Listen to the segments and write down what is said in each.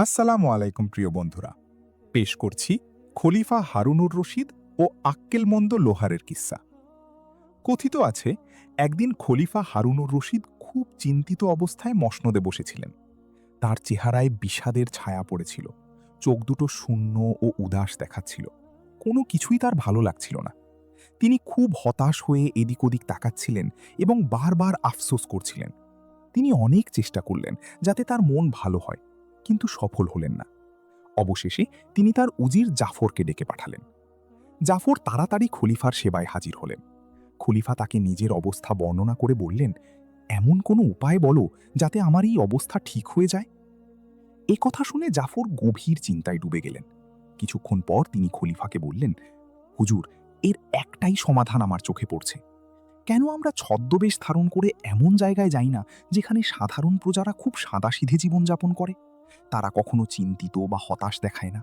আসসালামু আলাইকুম প্রিয় বন্ধুরা। পেশ করছি খলিফা হারুনুর রশিদ ও আক্কেলমন্দ লোহারের কিস্সা। কথিত আছে, একদিন খলিফা হারুনুর রশিদ খুব চিন্তিত অবস্থায় মসনদে বসেছিলেন। তার চেহারায় বিষাদের ছায়া পড়েছিল, চোখ দুটো শূন্য ও উদাস দেখাচ্ছিল। কোনো কিছুই তার ভালো লাগছিল না। তিনি খুব হতাশ হয়ে এদিক ওদিক তাকাচ্ছিলেন এবং বারবার আফসোস করছিলেন। তিনি অনেক চেষ্টা করলেন যাতে তার মন ভালো হয়, কিন্তু সফল হলেন না। অবশেষে তিনি তার উজির জাফরকে ডেকে পাঠালেন। জাফর তাড়াতাড়ি খলিফার সেবায় হাজির হলেন। খলিফা তাকে নিজের অবস্থা বর্ণনা করে বললেন, এমন কোনো উপায় বলো যাতে আমার এই অবস্থা ঠিক হয়ে যায়। এ কথা শুনে জাফর গভীর চিন্তায় ডুবে গেলেন। কিছুক্ষণ পর তিনি খলিফাকে বললেন, হুজুর, এর একটাই সমাধান আমার চোখে পড়ছে। কেন আমরা ছদ্মবেশ ধারণ করে এমন জায়গায় যাই না যেখানে সাধারণ প্রজারা খুব সাদাসিধে জীবনযাপন করে? তারা কখনো চিন্তিত বা হতাশ দেখায় না।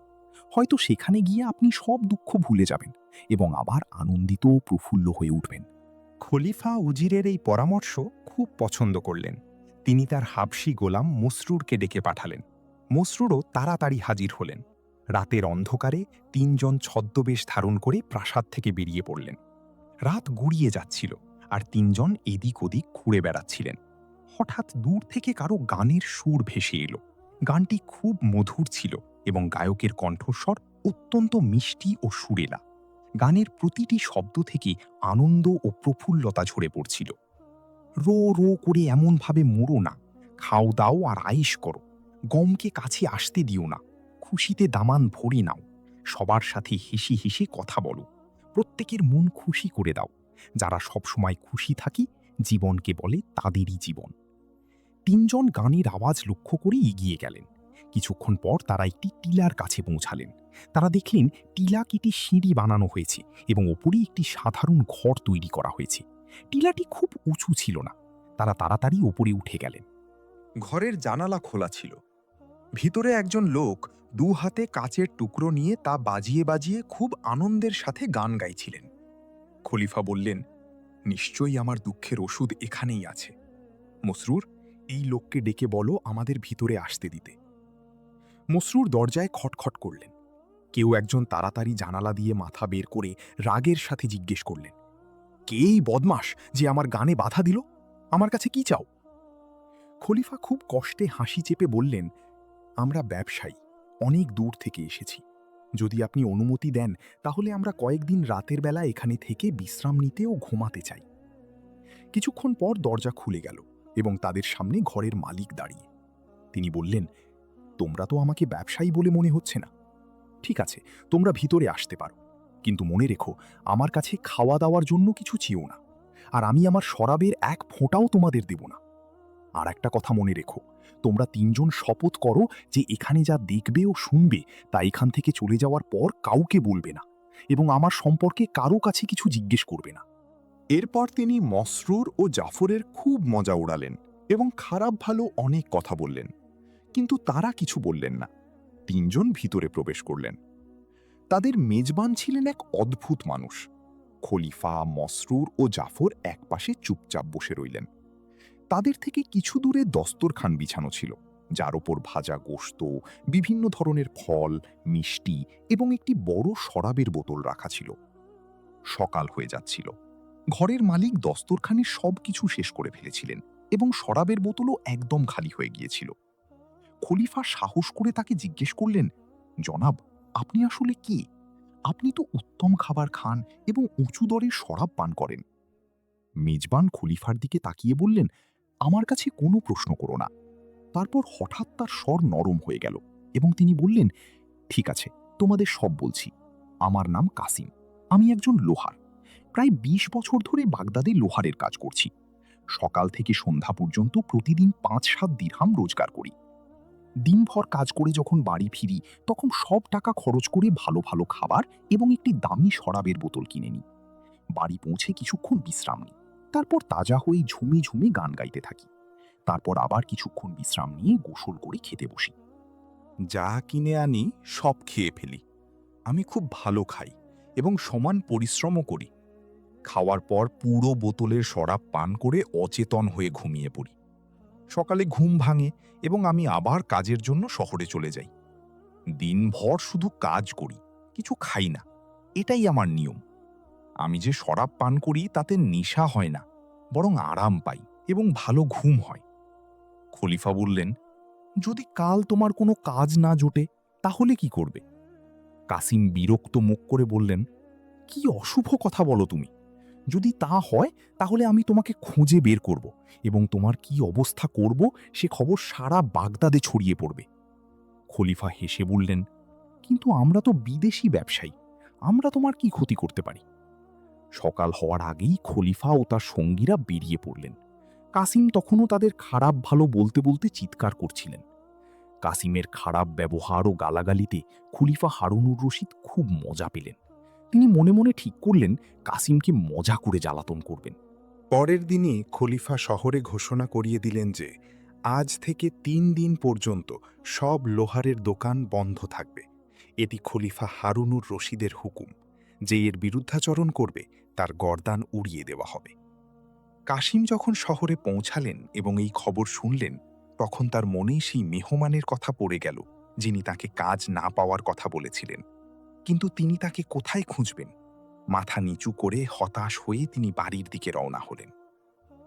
হয়তো সেখানে গিয়ে আপনি সব দুঃখ ভুলে যাবেন এবং আবার আনন্দিত ও প্রফুল্ল হয়ে উঠবেন। খলিফা উজিরের এই পরামর্শ খুব পছন্দ করলেন। তিনি তার হাবশি গোলাম মসরুরকে ডেকে পাঠালেন। মসরুরও তাড়াতাড়ি হাজির হলেন। রাতের অন্ধকারে তিনজন ছদ্মবেশ ধারণ করে প্রাসাদ থেকে বেরিয়ে পড়লেন। রাত গুড়িয়ে যাচ্ছিল, আর তিনজন এদিক ওদিক ঘুরে বেড়াচ্ছিলেন। হঠাৎ দূর থেকে কারো গানের সুর ভেসে এলো। গানটি খুব মধুর ছিল এবং গায়কের কণ্ঠস্বর অত্যন্ত মিষ্টি ও সুরেলা। গানের প্রতিটি শব্দ থেকে আনন্দ ও প্রফুল্লতা ঝরে পড়ছিল। রো রো করে এমনভাবে মরো না, খাও দাও আর আয়েশ করো, গমকে কাছে আসতে দিও না, খুশিতে দামান ভরে নাও, সবার সাথে হেসে হেসে কথা বলো, প্রত্যেকের মন খুশি করে দাও। যারা সবসময় খুশি থাকি, জীবনকে বলে তাদেরই জীবন। তিনজন গানের আওয়াজ লক্ষ্য করে এগিয়ে গেলেন। কিছুক্ষণ পর তারা একটি টিলার কাছে পৌঁছালেন। তারা দেখলেন টিলা কেটে সিঁড়ি বানানো হয়েছে এবং ওপরে একটি সাধারণ ঘর তৈরি করা হয়েছে। টিলাটি খুব উঁচু ছিল না। তারা তাড়াতাড়ি ওপরে উঠে গেলেন। ঘরের জানালা খোলা ছিল। ভিতরে একজন লোক দু হাতে কাচের টুকরো নিয়ে তা বাজিয়ে বাজিয়ে খুব আনন্দের সাথে গান গাইছিলেন। খলিফা বললেন, নিশ্চয়ই আমার দুঃখের ওষুধ এখানেই আছে। মসরুর, এই লোককে ডেকে বলো আমাদের ভিতরে আসতে দিতে। মসরুর দরজায় খটখট করলেন। কেউ একজন তাড়াতাড়ি জানালা দিয়ে মাথা বের করে রাগের সাথে জিজ্ঞেস করলেন, কে এই বদমাস যে আমার গানে বাধা দিল? আমার কাছে কি চাও? খলিফা খুব কষ্টে হাসি চেপে বললেন, আমরা ব্যবসায়ী, অনেক দূর থেকে এসেছি। যদি আপনি অনুমতি দেন তাহলে আমরা কয়েকদিন রাতের বেলা এখানে থেকে বিশ্রাম নিতে ও ঘুমাতে চাই। কিছুক্ষণ পর দরজা খুলে গেল এবং তাদের সামনে ঘরের মালিক দাঁড়িয়ে। তিনি বললেন, তোমরা তো আমাকে ব্যবসায়ী বলে মনে হচ্ছে না। ঠিক আছে, তোমরা ভিতরে আসতে পারো, কিন্তু মনে রেখো, আমার কাছে খাওয়া দাওয়ার জন্য কিছু চেও না, আর আমি আমার শরাবের এক ফোঁটাও তোমাদের দেব না। আর একটা কথা মনে রেখো, তোমরা তিনজন শপথ করো যে এখানে যা দেখবে ও শুনবে তা এখান থেকে চলে যাওয়ার পর কাউকে বলবে না এবং আমার সম্পর্কে কারো কাছে কিছু জিজ্ঞেস করবে না। এরপর তিনি মসরুর ও জাফরের খুব মজা উড়ালেন এবং খারাপ ভালো অনেক কথা বললেন, কিন্তু তারা কিছু বললেন না। তিনজন ভিতরে প্রবেশ করলেন। তাদের মেজবান ছিলেন এক অদ্ভুত মানুষ। খলিফা, মসরুর ও জাফর একপাশে চুপচাপ বসে রইলেন। তাদের থেকে কিছু দূরে দস্তরখান বিছানো ছিল, যার ওপর ভাজা গোশত, বিভিন্ন ধরনের ফল, মিষ্টি এবং একটি বড় শরাবের বোতল রাখা ছিল। সকাল হয়ে যাচ্ছিল। ঘরের মালিক দস্তরখানির সবকিছু শেষ করে ফেলেছিলেন এবং শরাবের বোতলও একদম খালি হয়ে গিয়েছিল। খলিফা সাহস করে তাকে জিজ্ঞেস করলেন, জনাব, আপনি আসলে কে? আপনি তো উত্তম খাবার খান এবং উঁচু দরের শরাব পান করেন। মেজবান খলিফার দিকে তাকিয়ে বললেন, আমার কাছে কোনো প্রশ্ন করো না। তারপর হঠাৎ তার স্বর নরম হয়ে গেল এবং তিনি বললেন, ঠিক আছে, তোমাদের সব বলছি। আমার নাম কাসিম। আমি একজন লোহার। প্রায় ২০ বছর ধরে বাগদাদে লোহারের কাজ করছি। সকাল থেকে সন্ধ্যা পর্যন্ত প্রতিদিন ৫-৭ দিরহাম রোজগার করি। দিনভর কাজ করে যখন বাড়ি ফিরি তখন সব টাকা খরচ করে ভালো ভালো খাবার এবং একটি দামি শরাবের বোতল কিনে নিই। বাড়ি পৌঁছে কিছুক্ষণ বিশ্রাম নিই। তারপর তাজা হয়ে ঝুমি ঝুমি গান গাইতে থাকি। তারপর আবার কিছুক্ষণ বিশ্রাম নিয়ে গোসল করে খেতে বসি। যা কিনে আনি সব খেয়ে ফেলি। আমি খুব ভালো খাই এবং সমান পরিশ্রমও করি। খাওয়ার পর পুরো বোতলের শরাব পান করে অচেতন হয়ে ঘুমিয়ে পড়ি। সকালে ঘুম ভাঙে এবং আমি আবার কাজের জন্য শহরে চলে যাই। দিনভর শুধু কাজ করি, কিছু খাই না। এটাই আমার নিয়ম। আমি যে শরাব পান করি তাতে নেশা হয় না, বরং আরাম পাই এবং ভালো ঘুম হয়। খলিফা বললেন, যদি কাল তোমার কোনো কাজ না জোটে তাহলে কি করবে? কাসিম বিরক্ত মুখ করে বললেন, কি অশুভ কথা বলো তুমি। যদি তা হয় তাহলে আমি তোমাকে খুঁজে বের করব এবং তোমার কি অবস্থা করব সে খবর সারা বাগদাদে ছড়িয়ে পড়বে। খলিফা হেসে বললেন, কিন্তু আমরা তো বিদেশি ব্যবসায়ী, আমরা তোমার কি ক্ষতি করতে পারি? সকাল হওয়ার আগেই খলিফা ও তার সঙ্গীরা বেরিয়ে পড়লেন। কাসিম তখনও তাদের খারাপ ভালো বলতে বলতে চিৎকার করছিলেন। কাসিমের খারাপ ব্যবহার ও গালাগালিতে খলিফা হারুনুর রশিদ খুব মজা পেলেন। তিনি মনে মনে ঠিক করলেন কাসিমকে মজা করে জ্বালাতন করবেন। পরের দিনই খলিফা শহরে ঘোষণা করিয়ে দিলেন যে আজ থেকে ৩ দিন পর্যন্ত সব লোহারের দোকান বন্ধ থাকবে। এটি খলিফা হারুনুর রশিদের হুকুম, যে এর বিরুদ্ধাচরণ করবে তার গর্দান উড়িয়ে দেওয়া হবে। কাসিম যখন শহরে পৌঁছালেন এবং এই খবর শুনলেন, তখন তার মনে সেই মেহমানের কথা পড়ে গেল যিনি তাকে কাজ না পাওয়ার কথা বলেছিলেন। কিন্তু তিনি তাকে কোথায় খুঁজবেন? মাথা নিচু করে হতাশ হয়ে তিনি বাড়ির দিকে রওনা হলেন।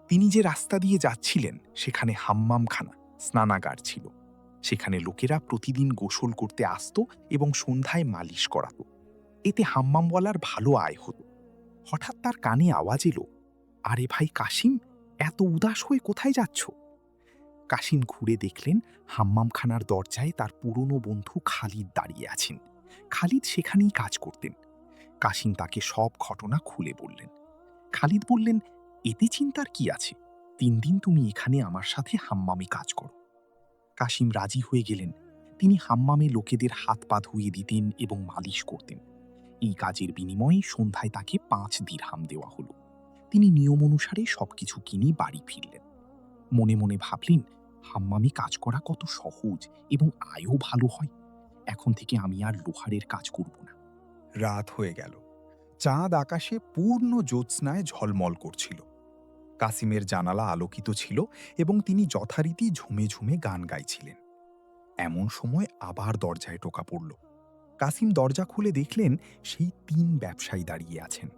তিনি যে রাস্তা দিয়ে যাচ্ছিলেন সেখানে হাম্মামখানা, স্নানাগার ছিল। সেখানে লোকেরা প্রতিদিন গোসল করতে আসত এবং সন্ধ্যায় মালিশ করাত। এতে হাম্মামওয়ালার ভালো আয় হতো। হঠাৎ তার কানে আওয়াজ এলো, আরে ভাই কাসিম, এত উদাস হয়ে কোথায় যাচ্ছ? কাসিম ঘুরে দেখলেন হাম্মামখানার দরজায় তার পুরনো বন্ধু খালিদ দাঁড়িয়ে আছেন। খালিদ সেখানেই কাজ করতেন। কাসিম তাকে সব ঘটনা খুলে বললেন। খালিদ বললেন, এতে চিন্তার কি আছে? ৩ দিন তুমি এখানে আমার সাথে হাম্মামে কাজ করো। কাসিম রাজি হয়ে গেলেন। তিনি হাম্মামে লোকেদের হাত পা ধুয়ে দিতেন এবং মালিশ করতেন। এই কাজের বিনিময়ে সন্ধ্যায় তাকে ৫ দিরহাম দেওয়া হলো। তিনি নিয়ম অনুসারে সবকিছু কিনে বাড়ি ফিরলেন। মনে মনে ভাবলেন, হাম্মামে কাজ করা কত সহজ এবং আয়ও ভালো হয়। এখন থেকে আমি আর লোহারের কাজ করব না। রাত হয়ে গেল। চাঁদ আকাশে পূর্ণ জ্যোৎস্নায় ঝলমল করছিল। কাসিমের জানালা আলোকিত ছিল এবং তিনি যথারীতি ঝুমে ঝুমে গান গাইছিলেন। এমন সময় আবার দরজায় টোকা পড়ল। কাসিম দরজা খুলে দেখলেন সেই ৩ ব্যবসায়ী দাঁড়িয়ে আছেন।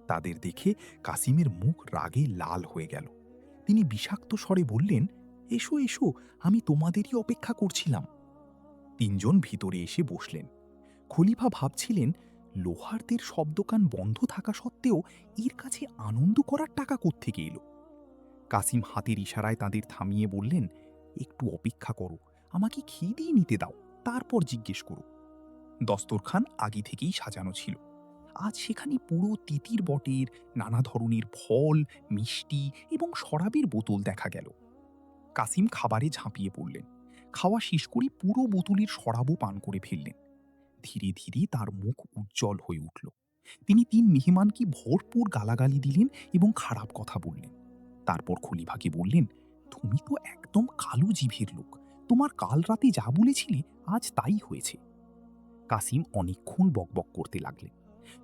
তাদের দেখে কাসিমের মুখ রাগে লাল হয়ে গেল। তিনি বিষাক্ত স্বরে বললেন, এসো এসো, আমি তোমাদেরই অপেক্ষা করছিলাম। ৩ জন ভিতরে এসে বসলেন। খলিফা ভাবছিলেন, লোহারদের সব দোকান বন্ধ থাকা সত্ত্বেও এর কাছে আনন্দ করার টাকা কোত্থেকে এলো? কাসিম হাতের ইশারায় তাদের থামিয়ে বললেন, একটু অপেক্ষা করো, আমাকে খিদিয়ে নিতে দাও, তারপর জিজ্ঞেস করো। দস্তরখান আগে থেকেই সাজানো ছিল। আজ সেখানে পুরো তিতির বটের, নানা ধরনের ফল, মিষ্টি এবং শরাবের বোতল দেখা গেল। কাসিম খাবারে ঝাঁপিয়ে পড়লেন। খাওয়া শেষ করে পুরো বোতলের শরাবও পান করে ফেললেন। ধীরে ধীরে তার মুখ উজ্জ্বল হয়ে উঠল। তিনি ৩ মেহমানকে ভরপুর গালাগালি দিলেন এবং খারাপ কথা বললেন। তারপর খলিফাকে বললেন, তুমি তো একদম কালো জিভের লোক, তোমার কাল রাতে যা বলেছিলে আজ তাই হয়েছে। কাসিম অনেকক্ষণ বকবক করতে লাগলেন।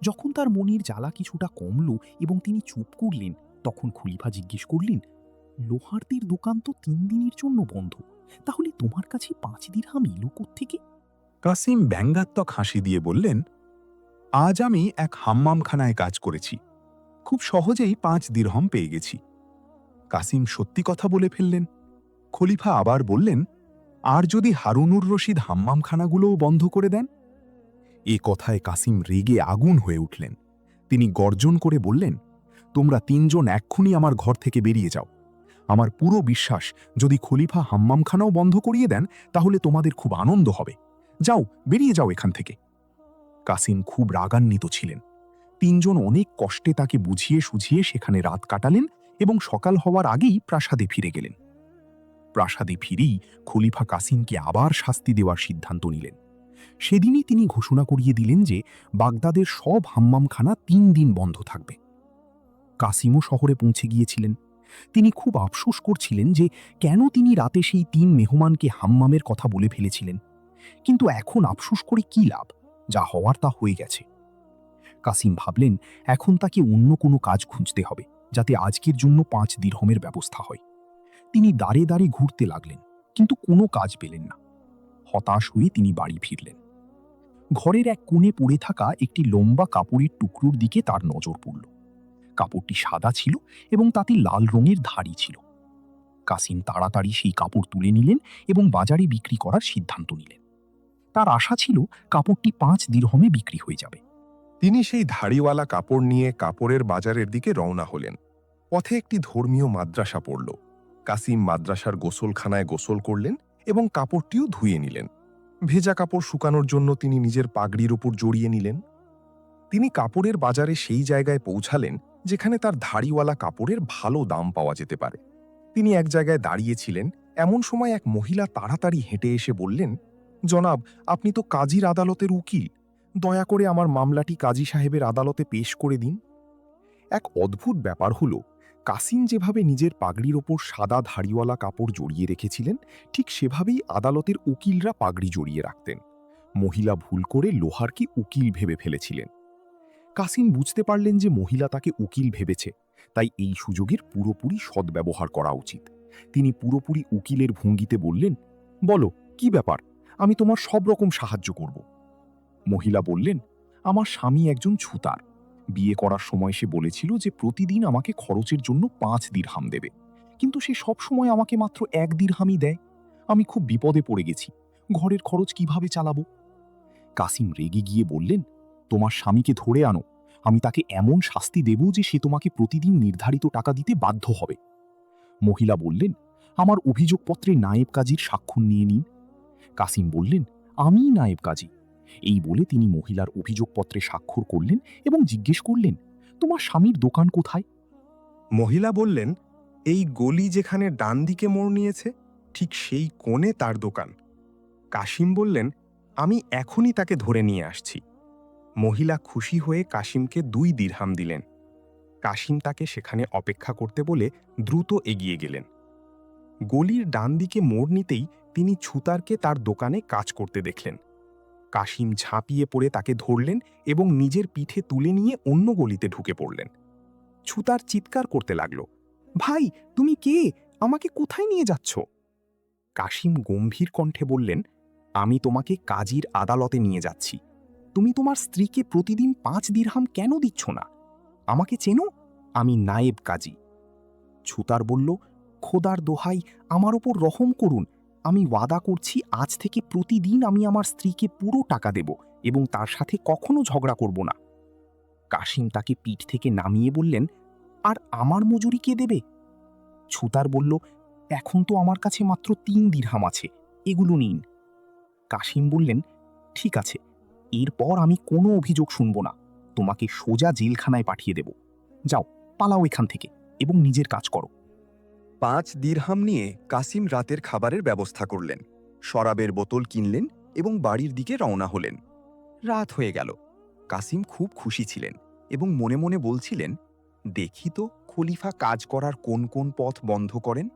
যখন তার মনের জ্বালা কিছুটা কমল এবং তিনি চুপ করলেন, তখন খলিফা জিজ্ঞেস করলেন, লোহারদের দোকান তো ৩ দিনের জন্য বন্ধ, তাহলে তোমার কাছে ৫ দিরহাম এলো কোত্থেকে? কাসিম ব্যঙ্গাত্মক হাসি দিয়ে বললেন, আজ আমি এক হাম্মামখানায় কাজ করেছি, খুব সহজেই ৫ দিরহাম পেয়ে গেছি। কাসিম সত্যি কথা বলে ফেললেন। খলিফা আবার বললেন, আর যদি হারুনুর রশিদ হাম্মামখানাগুলোও বন্ধ করে দেন? এ কথায় কাসিম রেগে আগুন হয়ে উঠলেন। তিনি গর্জন করে বললেন, তোমরা ৩ জন এক্ষুনি আমার ঘর থেকে বেরিয়ে যাও। আমার পুরো বিশ্বাস, যদি খলিফা হাম্মামখানাও বন্ধ করিয়ে দেন তাহলে তোমাদের খুব আনন্দ হবে। যাও, বেরিয়ে যাও এখান থেকে। কাসিম খুব রাগান্বিত ছিলেন। ৩ জন অনেক কষ্টে তাকে বুঝিয়ে সুঝিয়ে সেখানে রাত কাটালেন এবং সকাল হওয়ার আগেই প্রাসাদে ফিরে গেলেন। প্রাসাদে ফিরেই খলিফা কাসিমকে আবার শাস্তি দেওয়ার সিদ্ধান্ত নিলেন। সেদিনই তিনি ঘোষণা করিয়ে দিলেন যে বাগদাদের সব হাম্মামখানা ৩ দিন বন্ধ থাকবে। কাসিমও শহরে পৌঁছে গিয়েছিলেন। তিনি খুব আফসোস করছিলেন যে কেন তিনি রাতে সেই ৩ মেহমানকে হাম্মামের কথা বলে ফেলেছিলেন। কিন্তু এখন আফসোস করে কি লাভ, যা হওয়ার তা হয়ে গেছে। কাসিম ভাবলেন, এখন তাকে অন্য কোনো কাজ খুঁজতে হবে যাতে আজকের জন্য ৫ দিরহামের ব্যবস্থা হয়। তিনি দাঁড়ে দাঁড়ে ঘুরতে লাগলেন, কিন্তু কোনো কাজ পেলেন না। হতাশ হয়ে তিনি বাড়ি ফিরলেন। ঘরের এক কোণে পড়ে থাকা একটি লম্বা কাপড়ের টুকরোর দিকে তার নজর পড়ল। কাপড়টি সাদা ছিল এবং তাতে লাল রঙের ধাড়ি ছিল। কাসিম তাড়াতাড়ি সেই কাপড় তুলে নিলেন এবং বাজারে বিক্রি করার সিদ্ধান্ত নিলেন। তার আশা ছিল কাপড়টি 5 দিরহমে বিক্রি হয়ে যাবে। তিনি সেই ধাড়িওয়ালা কাপড় নিয়ে কাপড়ের বাজারের দিকে রওনা হলেন। পথে একটি ধর্মীয় মাদ্রাসা পড়ল। কাসিম মাদ্রাসার গোসলখানায় গোসল করলেন এবং কাপড়টিও ধুয়ে নিলেন। ভেজা কাপড় শুকানোর জন্য তিনি নিজের পাগড়ির উপর জড়িয়ে নিলেন। তিনি কাপড়ের বাজারে সেই জায়গায় পৌঁছালেন যেখানে তার ধাড়িওয়ালা কাপড়ের ভালো দাম পাওয়া যেতে পারে। তিনি এক জায়গায় দাঁড়িয়েছিলেন, এমন সময় এক মহিলা তাড়াতাড়ি হেঁটে এসে বললেন, জনাব, আপনি তো কাজীর আদালতের উকিল, দয়া করে আমার মামলাটি কাজী সাহেবের আদালতে পেশ করে দিন। এক অদ্ভুত ব্যাপার হল, কাসিম যেভাবে নিজের পাগড়ির ওপর সাদা ধাড়িওয়ালা কাপড় জড়িয়ে রেখেছিলেন, ঠিক সেভাবেই আদালতের উকিলরা পাগড়ি জড়িয়ে রাখতেন। মহিলা ভুল করে লোহারকে উকিল ভেবে ফেলেছিলেন। কাসিম বুঝতে পারলেন যে মহিলা তাকে উকিল ভেবেছে, তাই এই সুযোগের পুরোপুরি সদ্ব্যবহার করা উচিত। তিনি পুরোপুরি উকিলের ভঙ্গিতে বললেন, বলো, কি ব্যাপার? আমি তোমার সব রকম সাহায্য করব। মহিলা বললেন, আমার স্বামী একজন ছুতার। বিয়ে করার সময় সে বলেছিল যে প্রতিদিন আমাকে খরচের জন্য 5 দিরহাম দেবে, কিন্তু সে সব সময় আমাকে মাত্র 1 দিরহামই দেয়। আমি খুব বিপদে পড়ে গেছি, ঘরের খরচ কিভাবে চালাবো? কাসিম রেগে গিয়ে বললেন, তোমার স্বামীকে ধরে আনো, আমি তাকে এমন শাস্তি দেব যে সে তোমাকে প্রতিদিন নির্ধারিত টাকা দিতে বাধ্য হবে। মহিলা বললেন, আমার অভিযোগপত্রে নায়েব কাজীর স্বাক্ষর নিয়ে নিন। কাসিম বললেন, আমিই নায়েব কাজী। এই বলে তিনি মহিলার অভিযোগপত্রে স্বাক্ষর করলেন এবং জিজ্ঞেস করলেন, তোমার স্বামীর দোকান কোথায়? মহিলা বললেন, এই গলি যেখানে ডান দিকে মোড় নিয়েছে, ঠিক সেই কোণে তার দোকান। কাসিম বললেন, আমি এখনই তাকে ধরে নিয়ে আসছি। মহিলা খুশি হয়ে কাসিমকে 2 দিরহাম দিলেন। কাসিম তাকে সেখানে অপেক্ষা করতে বলে দ্রুত এগিয়ে গেলেন। গলির ডান দিকে মোড় নিতেই তিনি ছুতারকে তার দোকানে কাজ করতে দেখলেন। কাসিম ঝাঁপিয়ে পড়ে তাকে ধরলেন এবং নিজের পিঠে তুলে নিয়ে অন্য গলিতে ঢুকে পড়লেন। ছুতার চিৎকার করতে লাগল, ভাই, তুমি কে? আমাকে কোথায় নিয়ে যাচ্ছ? কাসিম গম্ভীর কণ্ঠে বললেন, আমি তোমাকে কাজীর আদালতে নিয়ে যাচ্ছি। তুমি তোমার স্ত্রীকে প্রতিদিন 5 দিরহাম কেন দিচ্ছ না? আমাকে চেনো? আমি নায়েব কাজী। ছুতার বলল, খোদার দোহাই, আমার ওপর রহম করুন। আমি ওয়াদা করছি আজ থেকে প্রতিদিন আমি আমার স্ত্রীকে পুরো টাকা দেব এবং তার সাথে কখনো ঝগড়া করব না। কাসিম তাকে পিঠ থেকে নামিয়ে বললেন, আর আমার মজুরি কে দেবে? ছুতার বলল, এখন তো আমার কাছে মাত্র 3 দিরহাম আছে, এগুলো নিন। কাসিম বললেন, ঠিক আছে, এরপর আমি কোনো অভিযোগ শুনব না, তোমাকে সোজা জেলখানায় পাঠিয়ে দেব। যাও, পালাও এখান থেকে এবং নিজের কাজ করো। 5 দিরহাম নিয়ে কাসিম রাতের খাবারের ব্যবস্থা করলেন, শরাবের বোতল কিনলেন এবং বাড়ির দিকে রওনা হলেন। রাত হয়ে গেল। কাসিম খুব খুশি ছিলেন এবং মনে মনে বলছিলেন, দেখি তো খলিফা কাজ করার কোন কোন পথ বন্ধ করেন।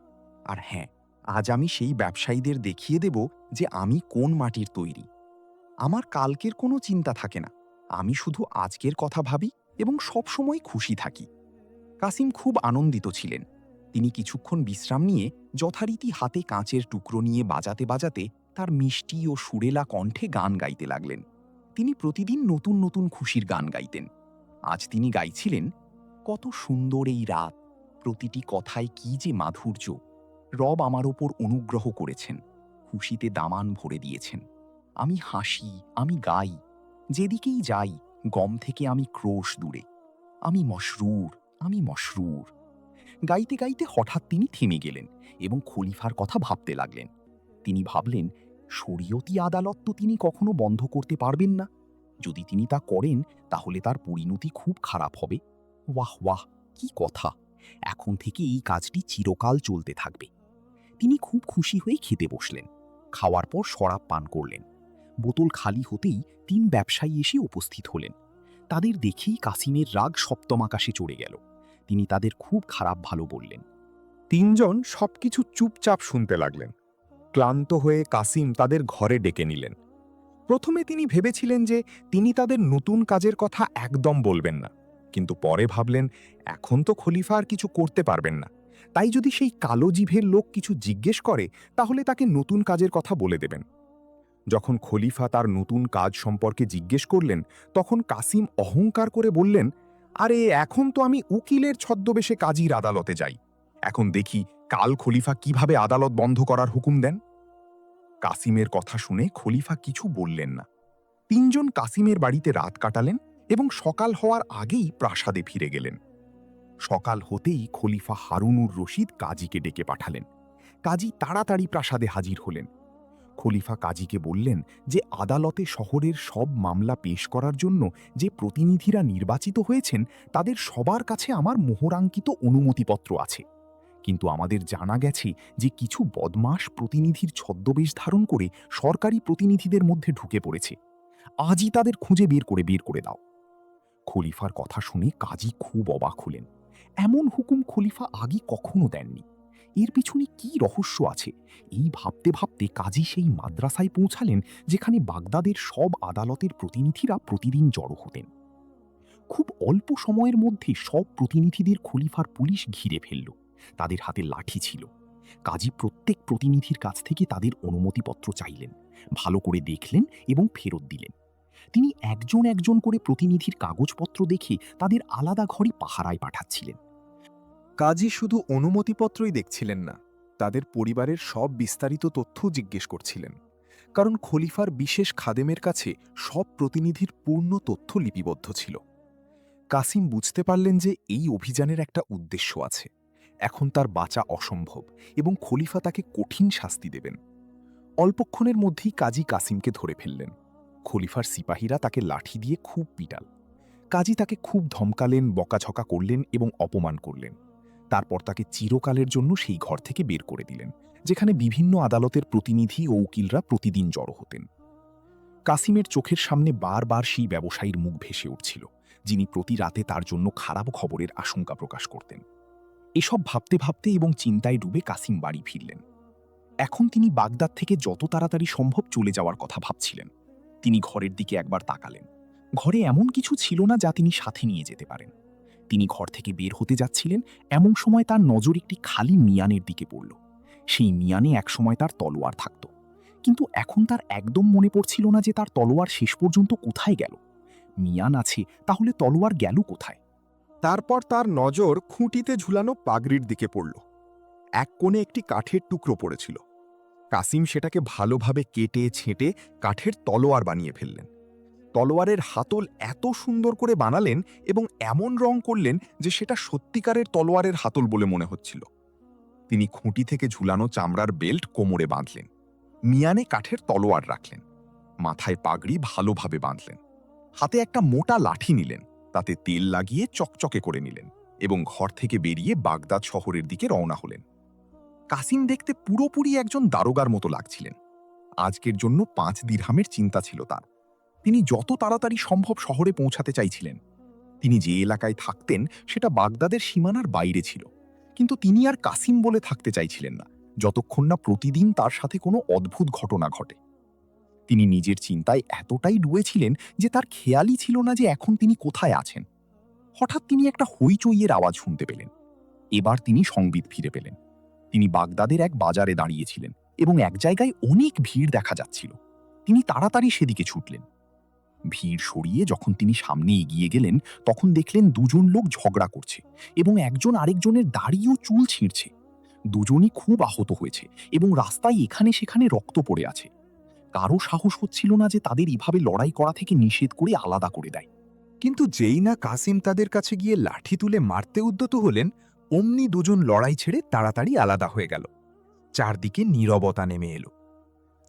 আর হ্যাঁ, আজ আমি সেই ব্যবসায়ীদের দেখিয়ে দেব যে আমি কোন মাটির তৈরি। আমার কালকের কোনো চিন্তা থাকে না, আমি শুধু আজকের কথা ভাবি এবং সবসময় খুশি থাকি। কাসিম খুব আনন্দিত ছিলেন। তিনি কিছুক্ষণ বিশ্রাম নিয়ে যথারীতি হাতে কাঁচের টুকরো নিয়ে বাজাতে বাজাতে তার মিষ্টি ও সুরেলা কণ্ঠে গান গাইতে লাগলেন। তিনি প্রতিদিন নতুন নতুন খুশির গান গাইতেন। আজ তিনি গাইছিলেন, কত সুন্দর এই রাত, প্রতিটি কথায় কি যে মাধুর্য। রব আমার ওপর অনুগ্রহ করেছেন, খুশিতে দামান ভরে দিয়েছেন। আমি হাসি, আমি গাই, যেদিকেই যাই গম থেকে আমি ক্রোশ দূরে। আমি মশরুর, আমি মশরুর। গাইতে গাইতে হঠাৎ তিনি থেমে গেলেন এবং খলিফার কথা ভাবতে লাগলেন। তিনি ভাবলেন, শরীয়তি আদালত তো তিনি কখনো বন্ধ করতে পারবেন না। যদি তিনি তা করেন তাহলে তার পরিণতি খুব খারাপ হবে। ওয়াহ ওয়াহ, কি কথা! এখন থেকে এই কাজটি চিরকাল চলতে থাকবে। তিনি খুব খুশি হয়ে খেতে বসলেন। খাওয়ার পর শরাব পান করলেন। বোতল খালি হতেই 3 ব্যবসায়ী এসে উপস্থিত হলেন। তাদের দেখেই কাসিমের রাগ সপ্তম আকাশে চড়ে গেল। তিনি তাদের খুব খারাপ ভালো বললেন। 3 জন সবকিছু চুপচাপ শুনতে লাগলেন। ক্লান্ত হয়ে কাসিম তাদের ঘরে ডেকে নিলেন। প্রথমে তিনি ভেবেছিলেন যে তিনি তাদের নতুন কাজের কথা একদম বলবেন না, কিন্তু পরে ভাবলেন, এখন তো খলিফা আর কিছু করতে পারবেন না, তাই যদি সেই কালো জিভের লোক কিছু জিজ্ঞেস করে তাহলে তাকে নতুন কাজের কথা বলে দেবেন। যখন খলিফা তার নতুন কাজ সম্পর্কে জিজ্ঞেস করলেন, তখন কাসিম অহংকার করে বললেন, আরে এখন তো আমি উকিলের ছদ্মবেশে কাজীর আদালতে যাই। এখন দেখি কাল খলিফা কিভাবে আদালত বন্ধ করার হুকুম দেন। কাসিমের কথা শুনে খলিফা কিছু বললেন না। তিনজন কাসিমের বাড়িতে রাত কাটালেন এবং সকাল হওয়ার আগেই প্রাসাদে ফিরে গেলেন। সকাল হতেই খলিফা হারুনুর রশিদ কাজীকে ডেকে পাঠালেন। কাজী তাড়াতাড়ি প্রাসাদে হাজির হলেন। খলিফা কাজীকে বললেন যে আদালতে শহরের সব মামলা পেশ করার জন্য যে প্রতিনিধিরা নির্বাচিত হয়েছেন তাদের সবার কাছে আমার মোহরাঙ্কিত অনুমতিপত্র আছে, কিন্তু আমাদের জানা গেছে যে কিছু বদমাশ প্রতিনিধির ছদ্মবেশ ধারণ করে সরকারি প্রতিনিধিদের মধ্যে ঢুকে পড়েছে। আজই তাদের খুঁজে বের করে দাও। খলিফার কথা শুনে কাজী খুব অবাক হলেন। এমন হুকুম খলিফা আগে কখনো দেননি। এর পিছনে কি রহস্য আছে এই ভাবতে ভাবতে কাজী সেই মাদ্রাসায় পৌঁছালেন যেখানে বাগদাদের সব আদালতের প্রতিনিধিরা প্রতিদিন জড়ো হতেন। খুব অল্প সময়ের মধ্যে সব প্রতিনিধিদের খলিফার পুলিশ ঘিরে ফেলল। তাদের হাতে লাঠি ছিল। কাজী প্রত্যেক প্রতিনিধির কাছ থেকে তাদের অনুমতিপত্র চাইলেন, ভালো করে দেখলেন এবং ফেরত দিলেন। তিনি একজন একজন করে প্রতিনিধির কাগজপত্র দেখে তাদের আলাদা ঘরে পাহারায় পাঠাচ্ছিলেন। কাজী শুধু অনুমতিপত্রই দেখছিলেন না, তাদের পরিবারের সব বিস্তারিত তথ্যও জিজ্ঞেস করছিলেন, কারণ খলিফার বিশেষ খাদেমের কাছে সব প্রতিনিধির পূর্ণ তথ্য লিপিবদ্ধ ছিল। কাসিম বুঝতে পারলেন যে এই অভিযানের একটা উদ্দেশ্য আছে। এখন তার বাঁচা অসম্ভব এবং খলিফা তাকে কঠিন শাস্তি দেবেন। অল্পক্ষণের মধ্যেই কাজী কাসিমকে ধরে ফেললেন। খলিফার সিপাহীরা তাকে লাঠি দিয়ে খুব পিটাল। কাজী তাকে খুব ধমকালেন, বকাঝকা করলেন এবং অপমান করলেন। তারপর তাকে চিরকালের জন্য সেই ঘর থেকে বের করে দিলেন যেখানে বিভিন্ন আদালতের প্রতিনিধি ও উকিলরা প্রতিদিন জড়ো হতেন। কাসিমের চোখের সামনে বারবার সেই ব্যবসায়ীর মুখ ভেসে উঠছিল যিনি প্রতি রাতে তার জন্য খারাপ খবরের আশঙ্কা প্রকাশ করতেন। এসব ভাবতে ভাবতে এবং চিন্তায় ডুবে কাসিম বাড়ি ফিরলেন। এখন তিনি বাগদাদ থেকে যত তাড়াতাড়ি সম্ভব চলে যাওয়ার কথা ভাবছিলেন। তিনি ঘরের দিকে একবার তাকালেন। ঘরে এমন কিছু ছিল না যা তিনি সাথে নিয়ে যেতে পারেন। তিনি ঘর থেকে বের হতে যাচ্ছিলেন, এমন সময় তার নজর একটি খালি মিয়ানের দিকে পড়ল। সেই মিয়ানে একসময় তার তলোয়ার থাকত, কিন্তু এখন তার একদম মনে পড়ছিল না যে তার তলোয়ার শেষ পর্যন্ত কোথায় গেল। মিয়ান আছে, তাহলে তলোয়ার গেল কোথায়? তারপর তার নজর খুঁটিতে ঝুলানো পাগড়ির দিকে পড়ল। এক কোণে একটি কাঠের টুকরো পড়েছিল। কাসিম সেটাকে ভালোভাবে কেটে ছেঁটে কাঠের তলোয়ার বানিয়ে ফেললেন। তলোয়ারের হাতল এত সুন্দর করে বানালেন এবং এমন রং করলেন যে সেটা সত্যিকারের তলোয়ারের হাতল বলে মনে হচ্ছিল। তিনি খুঁটি থেকে ঝুলানো চামড়ার বেল্ট কোমরে বাঁধলেন, মিয়ানে কাঠের তলোয়ার রাখলেন, মাথায় পাগড়ি ভালোভাবে বাঁধলেন, হাতে একটা মোটা লাঠি নিলেন, তাতে তেল লাগিয়ে চকচকে করে নিলেন এবং ঘর থেকে বেরিয়ে বাগদাদ শহরের দিকে রওনা হলেন। কাসিম দেখতে পুরোপুরি একজন দারোগার মতো লাগছিলেন। আজকের জন্য 5 দিরহামের চিন্তা ছিল তার। তিনি যত তাড়াতাড়ি সম্ভব শহরে পৌঁছাতে চাইছিলেন। তিনি যে এলাকায় থাকতেন সেটা বাগদাদের সীমানার বাইরে ছিল, কিন্তু তিনি আর কাসিম বলে থাকতে চাইছিলেন না যতক্ষণ না প্রতিদিন তার সাথে কোনো অদ্ভুত ঘটনা ঘটে। তিনি নিজের চিন্তায় এতটাই ডুবেছিলেন যে তার খেয়ালই ছিল না যে এখন তিনি কোথায় আছেন। হঠাৎ তিনি একটা হইচইয়ের আওয়াজ শুনতে পেলেন। এবার তিনি সংবিত ফিরে পেলেন। তিনি বাগদাদের এক বাজারে দাঁড়িয়েছিলেন এবং এক জায়গায় অনেক ভিড় দেখা যাচ্ছিল। তিনি তাড়াতাড়ি সেদিকে ছুটলেন। ভিড় সরিয়ে যখন তিনি সামনে এগিয়ে গেলেন তখন দেখলেন দুজন লোক ঝগড়া করছে এবং একজন আরেকজনের দাড়ি ও চুল ছিঁড়ছে। দুজনই খুব আহত হয়েছে এবং রাস্তায় এখানে সেখানে রক্ত পড়ে আছে। কারো সাহস হচ্ছিল না যে তাদের এভাবে লড়াই করা থেকে নিষেধ করে আলাদা করে দেয়। কিন্তু যেই না কাসিম তাদের কাছে গিয়ে লাঠি তুলে মারতে উদ্যত হলেন, অমনি দুজন লড়াই ছেড়ে তাড়াতাড়ি আলাদা হয়ে গেল। চারদিকে নীরবতা নেমে এলো।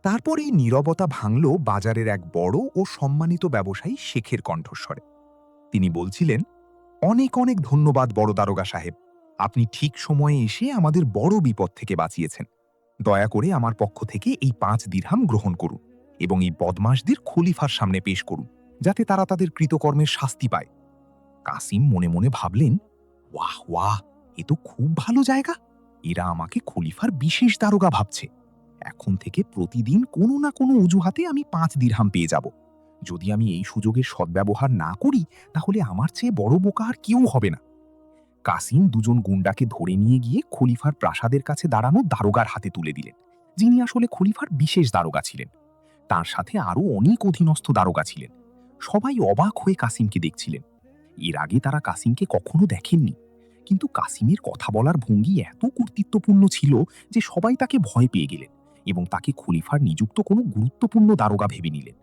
তারপর এই নীরবতা ভাঙল বাজারের এক বড় ও সম্মানিত ব্যবসায়ী শেখের কণ্ঠস্বরে। তিনি বলছিলেন, অনেক অনেক ধন্যবাদ বড় দারোগা সাহেব, আপনি ঠিক সময়ে এসে আমাদের বড় বিপদ থেকে বাঁচিয়েছেন। দয়া করে আমার পক্ষ থেকে এই 5 দিরহাম গ্রহণ করুন এবং এই বদমাশদের খলিফার সামনে পেশ করুন যাতে তারা তাদের কৃতকর্মের শাস্তি পায়। কাসিম মনে মনে ভাবলেন, ওয়াহ ওয়াহ, এ তো খুব ভালো জায়গা। এরা আমাকে খলিফার বিশেষ দারোগা ভাবছে। এখন থেকে প্রতিদিন কোনো না কোনো অজুহাতে আমি 5 দিরহাম পেয়ে যাব। যদি আমি এই সুযোগের সদ্ব্যবহার না করি তাহলে আমার চেয়ে বড় বোকা আর কেউ হবে না। কাসিম দুজন গুন্ডাকে ধরে নিয়ে গিয়ে খলিফার প্রাসাদের কাছে দাঁড়ানো দারোগার হাতে তুলে দিলেন, যিনি আসলে খলিফার বিশেষ দারোগা ছিলেন। তার সাথে আরও অনেক অধীনস্থ দারোগা ছিলেন। সবাই অবাক হয়ে কাসিমকে দেখছিলেন। এর আগে তারা কাসিমকে কখনো দেখেননি, কিন্তু কাসিমের কথা বলার ভঙ্গি এত কর্তৃত্বপূর্ণ ছিল যে সবাই তাকে ভয় পেয়ে গেলেন এবং তাকে খলিফার নিযুক্ত কোনো গুরুত্বপূর্ণ দারোগা ভেবে নিলেন।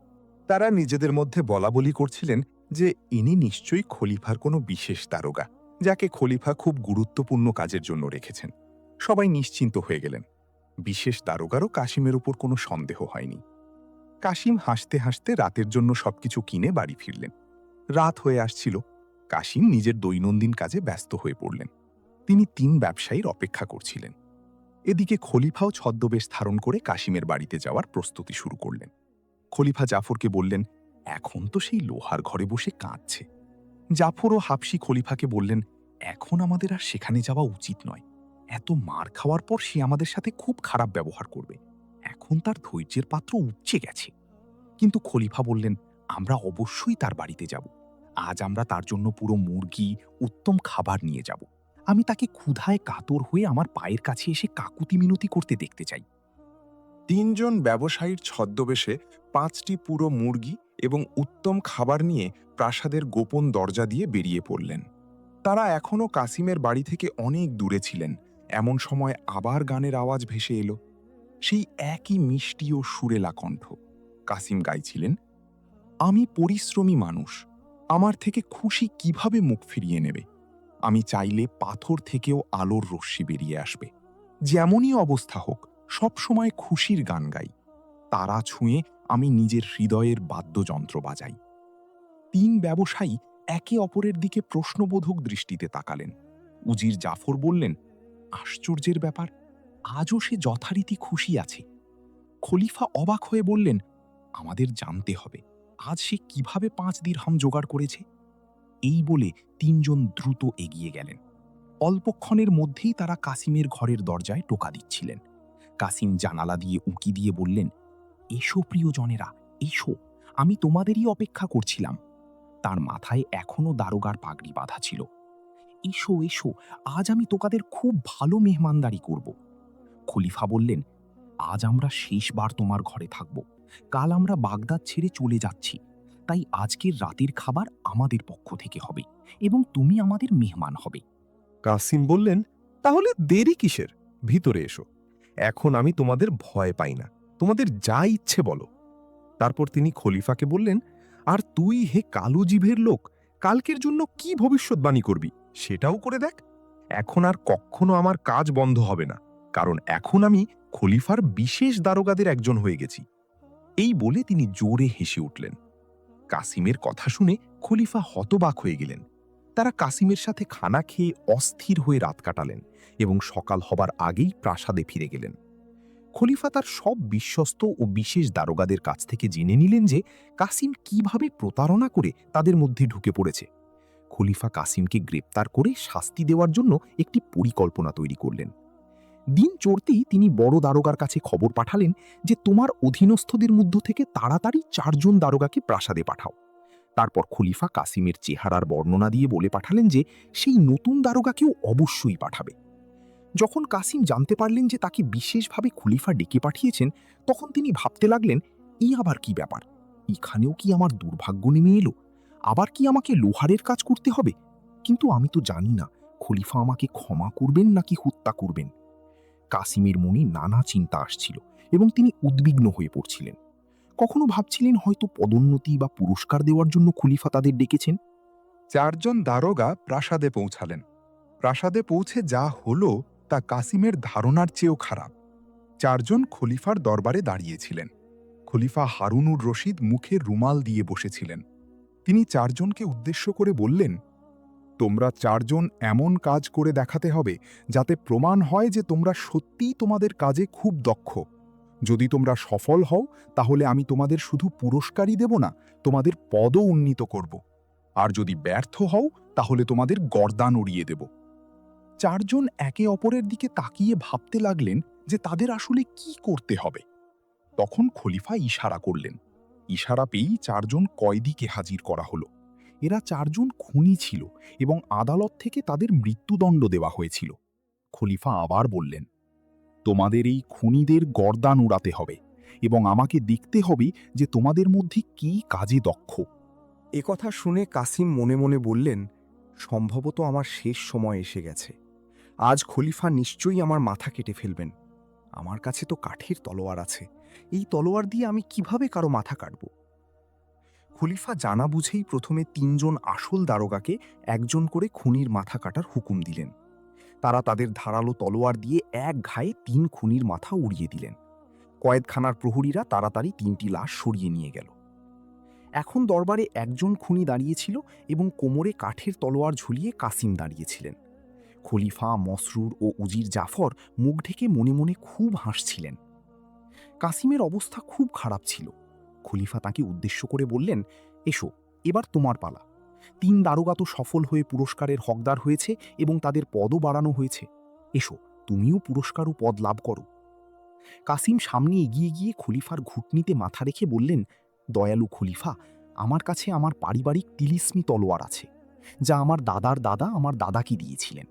তারা নিজেদের মধ্যে বলাবলি করছিলেন যে ইনি নিশ্চয়ই খলিফার কোনো বিশেষ দারোগা, যাকে খলিফা খুব গুরুত্বপূর্ণ কাজের জন্য রেখেছেন। সবাই নিশ্চিন্ত হয়ে গেলেন। বিশেষ দারোগারও কাশিমের উপর কোনো সন্দেহ হয়নি। কাশিম হাসতে হাসতে রাতের জন্য সবকিছু কিনে বাড়ি ফিরলেন। রাত হয়ে আসছিল। কাশিম নিজের দৈনন্দিন কাজে ব্যস্ত হয়ে পড়লেন। তিনি 3 ব্যবসায়ীর অপেক্ষা করছিলেন। এদিকে খলিফাও ছদ্মবেশ ধারণ করে কাশিমের বাড়িতে যাওয়ার প্রস্তুতি শুরু করলেন। খলিফা জাফরকে বললেন, এখন তো সেই লোহার ঘরে বসে কাঁদছে। জাফর ও হাবশি খলিফাকে বললেন, এখন আমাদের আর সেখানে যাওয়া উচিত নয়। এত মার খাওয়ার পর সে আমাদের সাথে খুব খারাপ ব্যবহার করবে। এখন তার ধৈর্যের পাত্র উপচে গেছে। কিন্তু খলিফা বললেন, আমরা অবশ্যই তার বাড়িতে যাব। আজ আমরা তার জন্য পুরো মুরগি, উত্তম খাবার নিয়ে যাব। আমি তাকে ক্ষুধায় কাতর হয়ে আমার পায়ের কাছে এসে কাকুতি মিনতি করতে দেখতে চাই। 3 জন ব্যবসায়ীর ছদ্মবেশে 5টি পুরো মুরগি এবং উত্তম খাবার নিয়ে প্রাসাদের গোপন দরজা দিয়ে বেরিয়ে পড়লেন। তারা এখনও কাসিমের বাড়ি থেকে অনেক দূরে ছিলেন। এমন সময় আবার গানের আওয়াজ ভেসে এলো, সেই একই মিষ্টি ও সুরেলা কণ্ঠ। কাসিম গাইছিলেন, আমি পরিশ্রমী মানুষ, আমার থেকে খুশি কিভাবে মুখ ফিরিয়ে নেবে? আমি চাইলে পাথর থেকেও আলোর রশ্মি বেরিয়ে আসবে। যেমনই অবস্থা হোক, সবসময় খুশির গান গাই। তারা ছুঁয়ে আমি নিজের হৃদয়ের বাদ্যযন্ত্র বাজাই। 3 ব্যবসায়ী একে অপরের দিকে প্রশ্নবোধক দৃষ্টিতে তাকালেন। উজির জাফর বললেন, আশ্চর্যের ব্যাপার, আজও সে যথারীতি খুশি আছে। খলিফা অবাক হয়ে বললেন, আমাদের জানতে হবে আজ সে কিভাবে 5 দিরহাম জোগাড় করেছে। এই বলে 3 জন দ্রুত এগিয়ে গেলেন। অল্পক্ষণের মধ্যেই তারা কাসিমের ঘরের দরজায় টোকা দিচ্ছিলেন। কাসিম জানালা দিয়ে উঁকি দিয়ে বললেন, এসো প্রিয়জনেরা, এসো, আমি তোমাদেরই অপেক্ষা করছিলাম। তার মাথায় এখনো দারোগার পাগড়ি বাঁধা ছিল। এসো এসো, আজ আমি তোকাদের খুব ভালো মেহমানদারি করব। খলিফা বললেন, আজ আমরা শেষবার তোমার ঘরে থাকব। কাল আমরা বাগদাদ ছেড়ে চলে যাচ্ছি। তাই আজকের রাতের খাবার আমাদের পক্ষ থেকে হবে এবং তুমি আমাদের মেহমান হবে। কাসিম বললেন, তাহলে দেরি কিসের? ভিতরে এসো। এখন আমি তোমাদের ভয় পাই না, তোমাদের যা ইচ্ছে বলো। তারপর তিনি খলিফাকে বললেন, আর তুই হে কালো জিভের লোক, কালকের জন্য কি ভবিষ্যৎবাণী করবি সেটাও করে দেখ। এখন আর কখনো আমার কাজ বন্ধ হবে না, কারণ এখন আমি খলিফার বিশেষ দারোগাদের একজন হয়ে গেছি। এই বলে তিনি জোরে হেসে উঠলেন। কাসিমের কথা শুনে খলিফা হতবাক হয়ে গেলেন। তারা কাসিমের সাথে খানা খেয়ে অস্থির হয়ে রাত কাটালেন এবং সকাল হবার আগেই প্রাসাদে ফিরে গেলেন। খলিফা তার সব বিশ্বস্ত ও বিশেষ দারোগাদের কাছ থেকে জেনে নিলেন যে কাসিম কিভাবে প্রতারণা করে তাদের মধ্যে ঢুকে পড়েছে। খলিফা কাসিমকে গ্রেপ্তার করে শাস্তি দেওয়ার জন্য একটি পরিকল্পনা তৈরি করলেন। দিন চড়তেই তিনি বড় দারোগার কাছে খবর পাঠালেন যে তোমার অধীনস্থদের মধ্য থেকে তাড়াতাড়ি 4 জন দারোগাকে প্রাসাদে পাঠাও। তারপর খলিফা কাসিমের চেহারার বর্ণনা দিয়ে বলে পাঠালেন যে সেই নতুন দারোগাকেও অবশ্যই পাঠাবে। যখন কাসিম জানতে পারলেন যে তাকে বিশেষভাবে খলিফা ডেকে পাঠিয়েছেন, তখন তিনি ভাবতে লাগলেন, এই আবার কি ব্যাপার? এখানেও কি আমার দুর্ভাগ্য নেমে এলো? আবার কি আমাকে লোহারের কাজ করতে হবে? কিন্তু আমি তো জানি না খলিফা আমাকে ক্ষমা করবেন নাকি হত্যা করবেন। কাসিমের মনে নানা চিন্তা আসছিল এবং তিনি উদ্বিগ্ন হয়ে পড়ছিলেন। কখনো ভাবছিলেন হয়তো পদোন্নতি বা পুরস্কার দেওয়ার জন্য খলিফা তাদের ডেকেছেন। 4 জন দারোগা প্রাসাদে পৌঁছালেন। প্রাসাদে পৌঁছে যা হলো তা কাসিমের ধারণার চেয়েও খারাপ। 4 জন খলিফার দরবারে দাঁড়িয়েছিলেন। খলিফা হারুনুর রশিদ মুখে রুমাল দিয়ে বসেছিলেন। তিনি 4 জনকে উদ্দেশ্য করে বললেন, তোমরা 4 জন এমন কাজ করে দেখাতে হবে যাতে প্রমাণ হয় যে তোমরা সত্যিই তোমাদের কাজে খুব দক্ষ। যদি তোমরা সফল হও তাহলে আমি তোমাদের শুধু পুরস্কারই দেব না, তোমাদের পদও উন্নীত করব। আর যদি ব্যর্থ হও তাহলে তোমাদের গর্দান উড়িয়ে দেব। 4 জন একে অপরের দিকে তাকিয়ে ভাবতে লাগলেন যে তাদের আসলে কি করতে হবে। তখন খলিফা ইশারা করলেন। ইশারা পেয়েই 4 জন কয়েদিকে হাজির করা হলো। এরা 4 জন খুনি ছিল এবং আদালত থেকে তাদের মৃত্যুদণ্ড দেওয়া হয়েছিল। খলিফা আবার বললেন, তোমাদের এই খুনিদের গর্দান উড়াতে হবে এবং আমাকে দেখতে হবে যে তোমাদের মধ্যে কি কাজে দক্ষ। একথা শুনে কাসিম মনে মনে বললেন, সম্ভবত আমার শেষ সময় এসে গেছে। আজ খলিফা নিশ্চয়ই আমার মাথা কেটে ফেলবেন। আমার কাছে তো কাঠের তলোয়ার আছে, এই তলোয়ার দিয়ে আমি কিভাবে কারো মাথা কাটব? খলিফা জানা বুঝেই প্রথমে 3 জন আসল দারোগাকে একজন করে খুনির মাথা কাটার হুকুম দিলেন। তারা তাদের ধারালো তলোয়ার দিয়ে এক ঘায়ে 3 খুনির মাথা উড়িয়ে দিলেন। কয়েদখানার প্রহরীরা তাড়াতাড়ি 3টি লাশ সরিয়ে নিয়ে গেল। এখন দরবারে একজন খুনি দাঁড়িয়েছিল এবং কোমরে কাঠের তলোয়ার ঝুলিয়ে কাসিম দাঁড়িয়েছিলেন। খলিফা, মসরুর ও উজির জাফর মুখ ঢেকে মনে মনে খুব হাসছিলেন। কাসিমের অবস্থা খুব খারাপ ছিল। খলিফা তাকে উদ্দেশ্য করে বললেন, এসো, এবার তোমার পালা। 3 দারোগা তো সফল হয়ে পুরস্কারের হকদার হয়েছে এবং তাদের পদও বাড়ানো হয়েছে। এসো, তুমিও পুরস্কার ও পদ লাভ করো। কাসিম সামনে এগিয়ে গিয়ে খলিফার ঘুটনিতে মাথা রেখে বললেন, দয়ালু খলিফা, আমার কাছে আমার পারিবারিক তিলিস্মি তলোয়ার আছে, যা আমার দাদার দাদা আমার দাদাকে দিয়েছিলেন।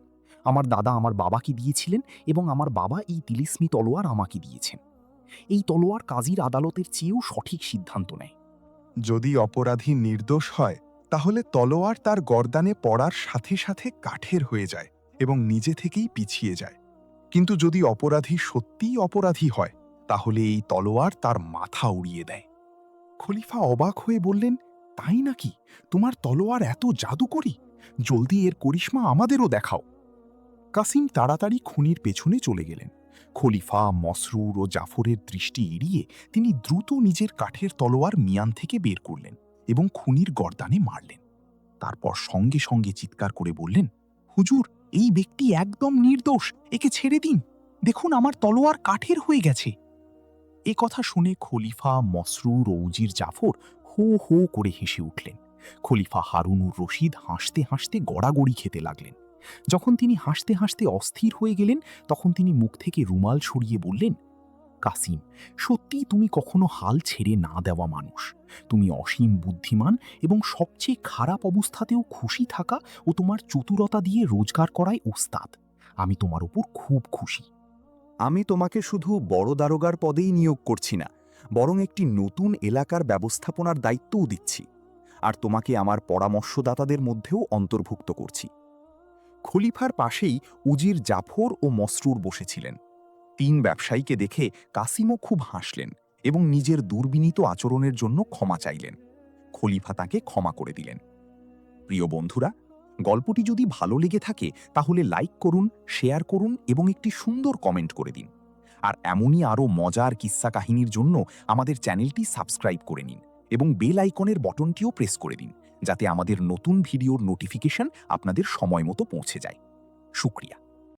আমার দাদা আমার বাবাকে দিয়েছিলেন এবং আমার বাবা এই তিলিস্মি তলোয়ার আমাকে দিয়েছেন। এই তলোয়ার কাজীর আদালতের চেয়েও সঠিক সিদ্ধান্ত নেয়। যদি অপরাধী নির্দোষ হয় তাহলে তলোয়ার তার গর্দানে পড়ার সাথে সাথে কাঠের হয়ে যায় এবং নিজে থেকেই পিছিয়ে যায়। কিন্তু যদি অপরাধী সত্যিই অপরাধী হয় তাহলে এই তলোয়ার তার মাথা উড়িয়ে দেয়। খলিফা অবাক হয়ে বললেন, তাই নাকি? তোমার তলোয়ার এত জাদুকরি? জলদি এর করিশ্মা আমাদেরও দেখাও। কাসিম তাড়াতাড়ি খুনির পেছনে চলে গেলেন। খলিফা, মসরুর ও জাফরের দৃষ্টি এড়িয়ে তিনি দ্রুত নিজের কাঠের তলোয়ার মিয়ান থেকে বের করলেন এবং খুনির গর্দানে মারলেন। তারপর সঙ্গে সঙ্গে চিৎকার করে বললেন, হুজুর, এই ব্যক্তি একদম নির্দোষ, একে ছেড়ে দিন। দেখুন, আমার তলোয়ার কাঠের হয়ে গেছে। এ কথা শুনে খলিফা, মসরুর ও উজির জাফর হো হো করে হেসে উঠলেন। খলিফা হারুনুর রশিদ হাসতে হাসতে গড়াগড়ি খেতে লাগলেন। যখন তিনি হাসতে হাসতে অস্থির হয়ে গেলেন, তখন তিনি মুখ থেকে রুমাল সরিয়ে বললেন, কাসিম, সত্যিই তুমি কখনো হাল ছেড়ে না দেওয়া মানুষ। তুমি অসীম বুদ্ধিমান এবং সবচেয়ে খারাপ অবস্থাতেও খুশি থাকা ও তোমার চতুরতা দিয়ে রোজগার করায় ওস্তাদ। আমি তোমার উপর খুব খুশি। আমি তোমাকে শুধু বড় দারোগার পদেই নিয়োগ করছি না, বরং একটি নতুন এলাকার ব্যবস্থাপনার দায়িত্বও দিচ্ছি, আর তোমাকে আমার পরামর্শদাতাদের মধ্যেও অন্তর্ভুক্ত করছি। খলিফার পাশেই উজির জাফর ও মসরুর বসেছিলেন। 3 ব্যবসায়ীকে দেখে কাসিমও খুব হাসলেন এবং নিজের দুর্বিনীত আচরণের জন্য ক্ষমা চাইলেন। খলিফা তাকে ক্ষমা করে দিলেন। প্রিয় বন্ধুরা, গল্পটি যদি ভালো লেগে থাকে তাহলে লাইক করুন, শেয়ার করুন এবং একটি সুন্দর কমেন্ট করে দিন। আর এমনই আরও মজার কিস্সা কাহিনীর জন্য আমাদের চ্যানেলটি সাবস্ক্রাইব করে নিন এবং বেল আইকনের বটনটিও প্রেস করে দিন, যাতে আমাদের নতুন ভিডিওর নোটিফিকেশন আপনাদের সময় মতো পৌঁছে যায়। শুকরিয়া।